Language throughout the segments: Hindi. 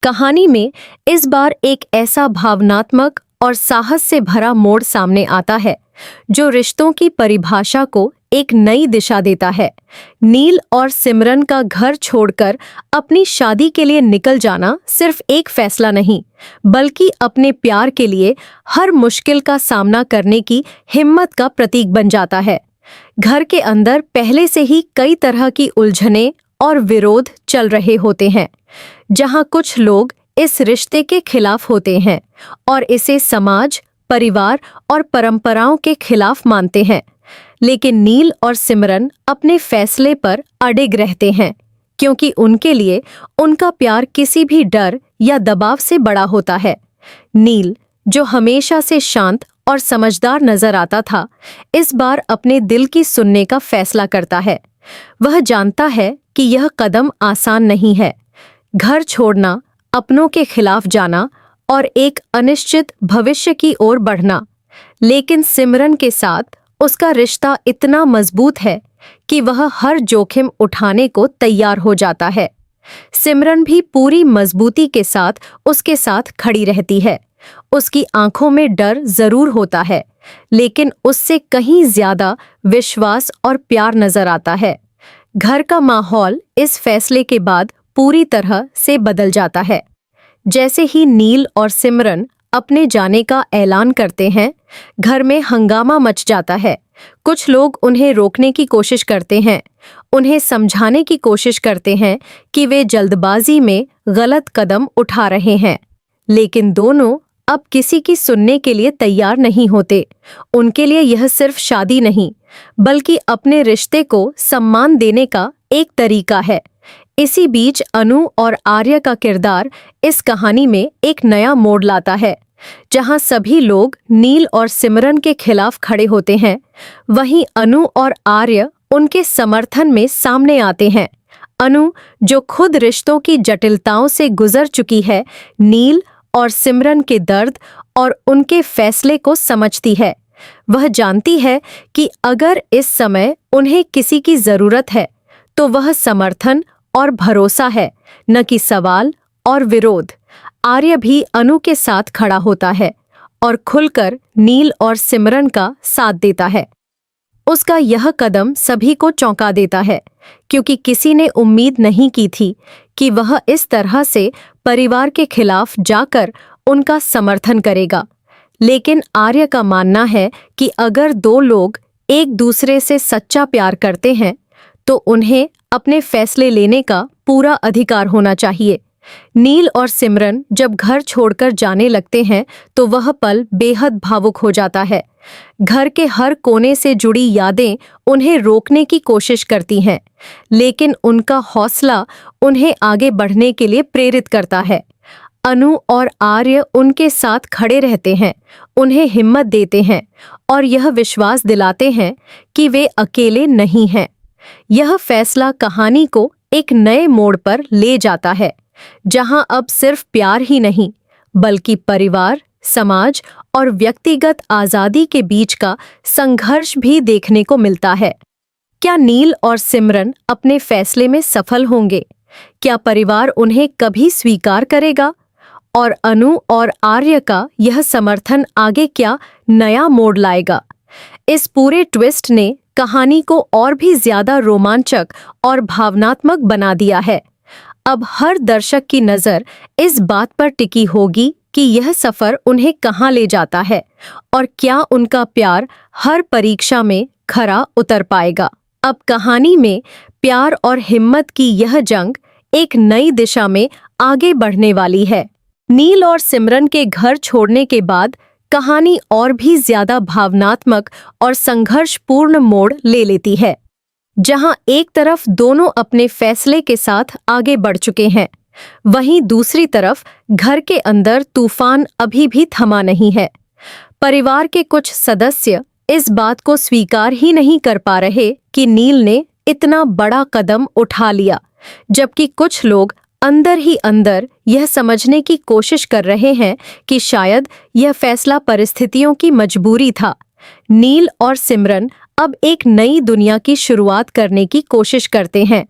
कहानी में इस बार एक ऐसा भावनात्मक और साहस से भरा मोड़ सामने आता है जो रिश्तों की परिभाषा को एक नई दिशा देता है। नील और सिमरन का घर छोड़कर अपनी शादी के लिए निकल जाना सिर्फ एक फैसला नहीं, बल्कि अपने प्यार के लिए हर मुश्किल का सामना करने की हिम्मत का प्रतीक बन जाता है। घर के अंदर पहले से ही कई तरह की उलझनें और विरोध चल रहे होते हैं, जहां कुछ लोग इस रिश्ते के खिलाफ होते हैं और इसे समाज, परिवार और परंपराओं के खिलाफ मानते हैं। लेकिन नील और सिमरन अपने फैसले पर अडिग रहते हैं, क्योंकि उनके लिए उनका प्यार किसी भी डर या दबाव से बड़ा होता है। नील, जो हमेशा से शांत और समझदार नजर आता था, इस बार अपने दिल की सुनने का फैसला करता है। वह जानता है कि यह कदम आसान नहीं है। घर छोड़ना, अपनों के खिलाफ जाना और एक अनिश्चित भविष्य की ओर बढ़ना। लेकिन सिमरन के साथ उसका रिश्ता इतना मजबूत है कि वह हर जोखिम उठाने को तैयार हो जाता है। सिमरन भी पूरी मजबूती के साथ उसके साथ खड़ी रहती है। उसकी आंखों में डर जरूर होता है, लेकिन उससे कहीं ज्यादा विश्वास और प्यार नजर आता है। घर का माहौल इस फैसले के बाद पूरी तरह से बदल जाता है। जैसे ही नील और सिमरन अपने जाने का ऐलान करते हैं, घर में हंगामा मच जाता है। कुछ लोग उन्हें रोकने की कोशिश करते हैं, उन्हें समझाने की कोशिश करते हैं कि वे जल्दबाजी में गलत कदम उठा रहे हैं। लेकिन दोनों अब किसी की सुनने के लिए तैयार नहीं होते। उनके लिए यह सिर्फ शादी नहीं, बल्कि अपने रिश्ते को सम्मान देने का एक तरीका है। इसी बीच अनु और आर्य का किरदार इस कहानी में एक नया मोड़ लाता है। जहां सभी लोग नील और सिमरन के खिलाफ खड़े होते हैं, वहीं अनु और आर्य उनके समर्थन में सामने आते हैं। अनु, जो खुद रिश्तों की जटिलताओं से गुजर चुकी है, नील और सिमरन के दर्द और उनके फैसले को समझती है। वह जानती है कि अगर इस समय उन्हें किसी की जरूरत है, तो वह समर्थन और भरोसा है, न कि सवाल और विरोध। आर्य भी अनु के साथ खड़ा होता है और खुलकर नील और सिमरन का साथ देता है। उसका यह कदम सभी को चौंका देता है, क्योंकि किसी ने उम्मीद नहीं की थी कि वह इस तरह से परिवार के खिलाफ जाकर उनका समर्थन करेगा। लेकिन आर्य का मानना है कि अगर दो लोग एक दूसरे से सच्चा प्यार करते हैं, तो उन्हें अपने फैसले लेने का पूरा अधिकार होना चाहिए। नील और सिमरन जब घर छोड़कर जाने लगते हैं, तो वह पल बेहद भावुक हो जाता है। घर के हर कोने से जुड़ी यादें उन्हें रोकने की कोशिश करती हैं, लेकिन उनका हौसला उन्हें आगे बढ़ने के लिए प्रेरित करता है। अनु और आर्य उनके साथ खड़े रहते हैं, उन्हें हिम्मत देते हैं और यह विश्वास दिलाते हैं कि वे अकेले नहीं हैं। यह फैसला कहानी को एक नए मोड़ पर ले जाता है, जहां अब सिर्फ प्यार ही नहीं, बल्कि परिवार, समाज और व्यक्तिगत आजादी के बीच का संघर्ष भी देखने को मिलता है। क्या नील और सिमरन अपने फैसले में सफल होंगे? क्या परिवार उन्हें कभी स्वीकार करेगा? और अनु और आर्य का यह समर्थन आगे क्या नया मोड़ लाएगा? इस पूरे ट्विस्ट ने कहानी को और भी ज्यादा रोमांचक और भावनात्मक बना दिया है। अब हर दर्शक की नज़र इस बात पर टिकी होगी कि यह सफर उन्हें कहाँ ले जाता है और क्या उनका प्यार हर परीक्षा में खरा उतर पाएगा। अब कहानी में प्यार और हिम्मत की यह जंग एक नई दिशा में आगे बढ़ने वाली है। नील और सिमरन के घर छोड़ने के बाद कहानी और भी ज्यादा भावनात्मक और संघर्षपूर्ण मोड़ ले लेती है। जहां एक तरफ दोनों अपने फैसले के साथ आगे बढ़ चुके हैं, वहीं दूसरी तरफ घर के अंदर तूफान अभी भी थमा नहीं है। परिवार के कुछ सदस्य इस बात को स्वीकार ही नहीं कर पा रहे कि नील ने इतना बड़ा कदम उठा लिया, जबकि कुछ लोग अंदर ही अंदर यह समझने की कोशिश कर रहे हैं कि शायद यह फैसला परिस्थितियों की मजबूरी था। नील और सिमरन अब एक नई दुनिया की शुरुआत करने की कोशिश करते हैं।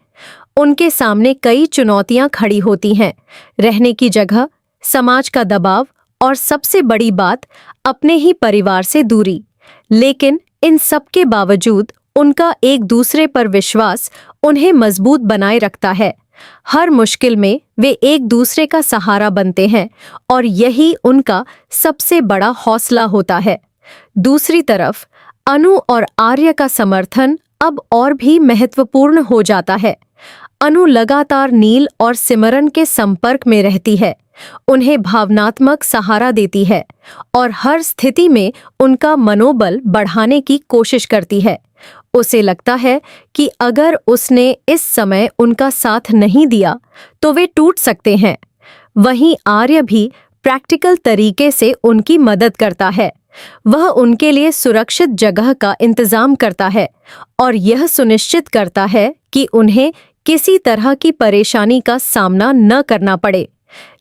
उनके सामने कई चुनौतियां खड़ी होती हैं। रहने की जगह, समाज का दबाव और सबसे बड़ी बात, अपने ही परिवार से दूरी। लेकिन इन सब के बावजूद उनका एक दूसरे पर विश्वास उन्हें मजबूत बनाए रखता है। हर मुश्किल में वे एक दूसरे का सहारा बनते हैं और यही उनका सबसे बड़ा हौसला होता है। दूसरी तरफ अनु और आर्य का समर्थन अब और भी महत्वपूर्ण हो जाता है। अनु लगातार नील और सिमरन के संपर्क में रहती है, उन्हें भावनात्मक सहारा देती है और हर स्थिति में उनका मनोबल बढ़ाने की कोशिश करती है। उसे लगता है कि अगर उसने इस समय उनका साथ नहीं दिया तो वे टूट सकते हैं। वहीं आर्य भी प्रैक्टिकल तरीके से उनकी मदद करता है। वह उनके लिए सुरक्षित जगह का इंतजाम करता है और यह सुनिश्चित करता है कि उन्हें किसी तरह की परेशानी का सामना न करना पड़े।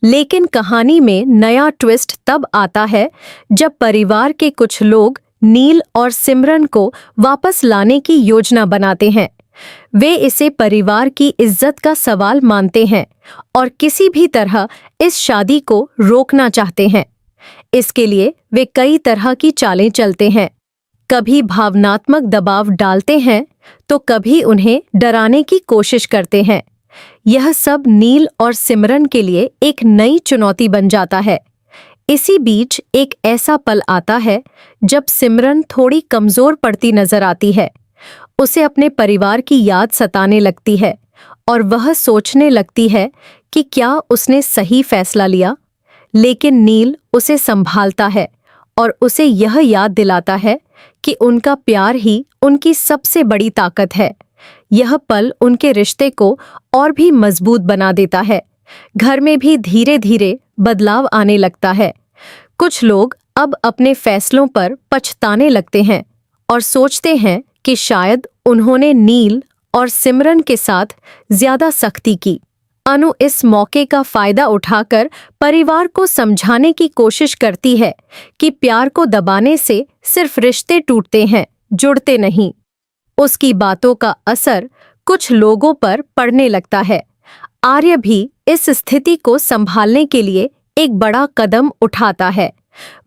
लेकिन कहानी में नया ट्विस्ट तब आता है जब परिवार के कुछ लोग नील और सिमरन को वापस लाने की योजना बनाते हैं। वे इसे परिवार की इज्जत का सवाल मानते हैं और किसी भी तरह इस शादी को रोकना चाहते हैं। इसके लिए वे कई तरह की चालें चलते हैं। कभी भावनात्मक दबाव डालते हैं तो कभी उन्हें डराने की कोशिश करते हैं। यह सब नील और सिमरन के लिए एक नई चुनौती बन जाता है। इसी बीच एक ऐसा पल आता है जब सिमरन थोड़ी कमजोर पड़ती नजर आती है। उसे अपने परिवार की याद सताने लगती है और वह सोचने लगती है कि क्या उसने सही फैसला लिया। लेकिन नील उसे संभालता है और उसे यह याद दिलाता है कि उनका प्यार ही उनकी सबसे बड़ी ताकत है। यह पल उनके रिश्ते को और भी मजबूत बना देता है। घर में भी धीरे धीरे बदलाव आने लगता है। कुछ लोग अब अपने फैसलों पर पछताने लगते हैं और सोचते हैं कि शायद उन्होंने नील और सिमरन के साथ ज्यादा सख्ती की। अनु इस मौके का फायदा उठाकर परिवार को समझाने की कोशिश करती है कि प्यार को दबाने से सिर्फ रिश्ते टूटते हैं, जुड़ते नहीं। उसकी बातों का असर कुछ लोगों पर पड़ने लगता है। आर्य भी इस स्थिति को संभालने के लिए एक बड़ा कदम उठाता है।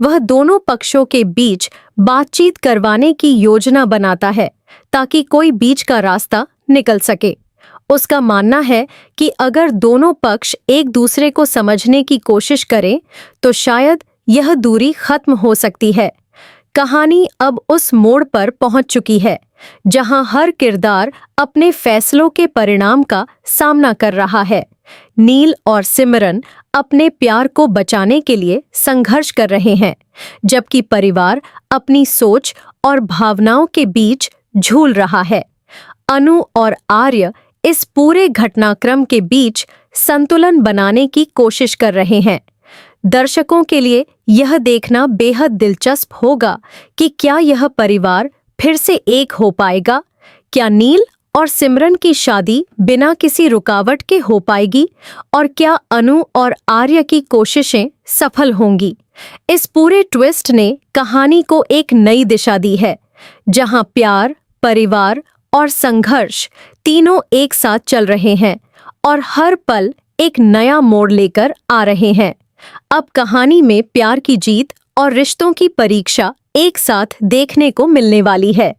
वह दोनों पक्षों के बीच बातचीत करवाने की योजना बनाता है ताकि कोई बीच का रास्ता निकल सके। उसका मानना है कि अगर दोनों पक्ष एक दूसरे को समझने की कोशिश करें तो शायद यह दूरी खत्म हो सकती है। कहानी अब उस मोड़ पर पहुंच चुकी है जहां हर किरदार अपने फैसलों के परिणाम का सामना कर रहा है। नील और सिमरन अपने प्यार को बचाने के लिए संघर्ष कर रहे हैं, जबकि परिवार अपनी सोच और भावनाओं के बीच झूल रहा है। अनु और आर्य इस पूरे घटनाक्रम के बीच संतुलन बनाने की कोशिश कर रहे हैं। दर्शकों के लिए यह देखना बेहद दिलचस्प होगा कि क्या यह परिवार फिर से एक हो पाएगा। क्या नील और सिमरन की शादी बिना किसी रुकावट के हो पाएगी और क्या अनु और आर्य की कोशिशें सफल होंगी। इस पूरे ट्विस्ट ने कहानी को एक नई दिशा दी है, जहां प्यार, परिवार और संघर्ष तीनों एक साथ चल रहे हैं और हर पल एक नया मोड़ लेकर आ रहे हैं। अब कहानी में प्यार की जीत और रिश्तों की परीक्षा एक साथ देखने को मिलने वाली है।